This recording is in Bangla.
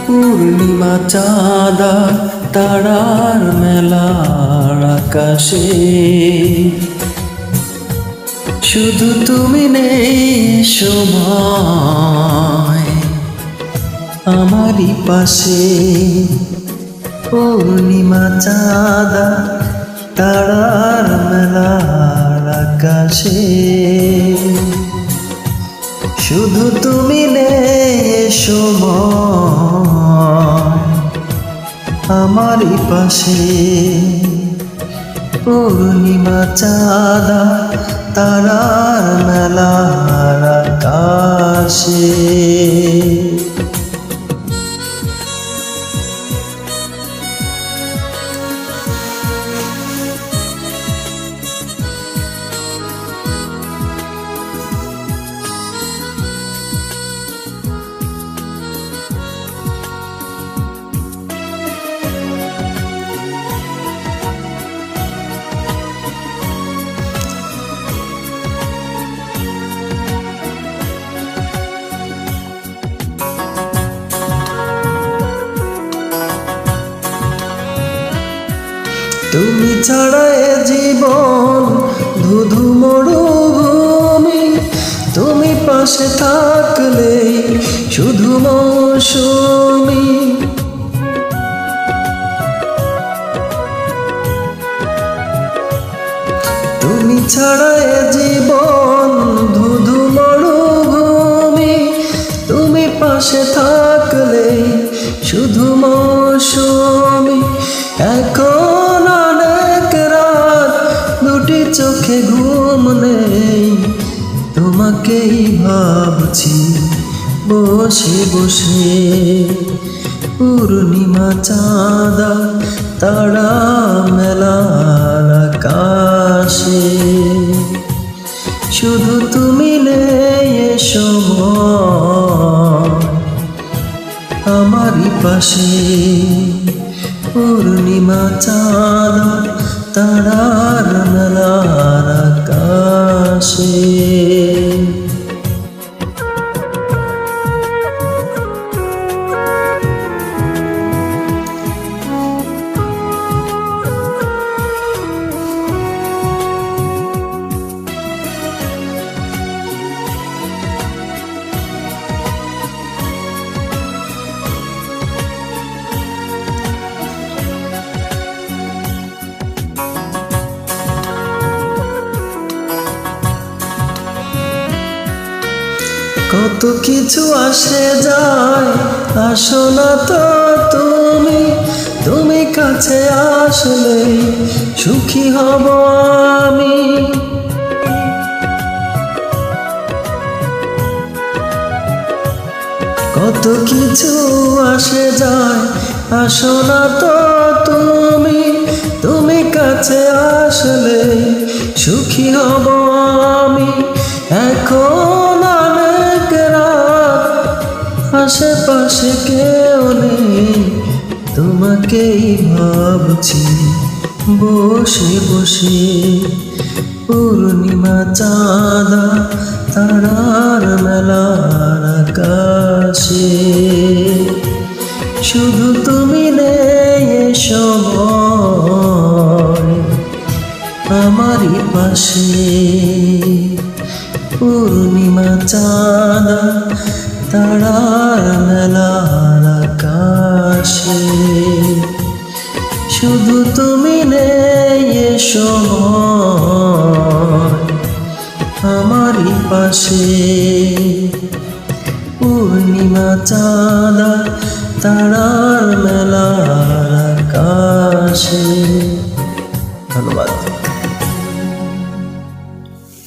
পূর্ণিমা চাঁদা তারার মেলার আকাশে শুধু তুমি নেই সময় আমারই পাশে। পূর্ণিমা চাঁদা তারার মেলার আকাশে শুধু তুমি নেই সময় আমারই পাশে। পূর্ণিমা চাঁদা তারার মেলার আকাশে। তুমি ছাড়া এ জীবন ধুধু মরুভূমি, তুমি পাশে থাকলেই শুধু মৌসুমি। তুমি ছাড়া এ জীবন ধুধু মরুভূমি, তুমি পাশে থাকলেই শুধু মৌসুমি। এখন অনেক রাত দুটি চোখে ঘুম নেই, তোমাকেই ভাবছি বসে বসে। পূর্ণিমা চাঁদা তারা মেলার আকাশে শুধু তুমি নেই সময় আমারই পাশে। পূর্ণিমা চাঁদা তারার মেলার আকাশে। কত কিছু আসে যায়, আসো না তো তুমি, তুমি কাছে আসলে সুখী হব আমি। কত কিছু আসে যায়, আসো না তো তুমি, তুমি কাছে আসলে সুখী হব আমি। এখন আশেপাশে কেউ নেই, তোমাকেই ভাবছি বসে বসে। পূর্ণিমা চাঁদা তারার মেলার আকাশে শুধু তুমি নেই সময় আমারই পাশে। পূর্ণিমা চাঁদা তারার মেলার আকাশে শুধু তুমি নেই সময় আমারই পাশে। পূর্ণিমা চাঁদা তারার মেলার আকাশে। ধন্যবাদ।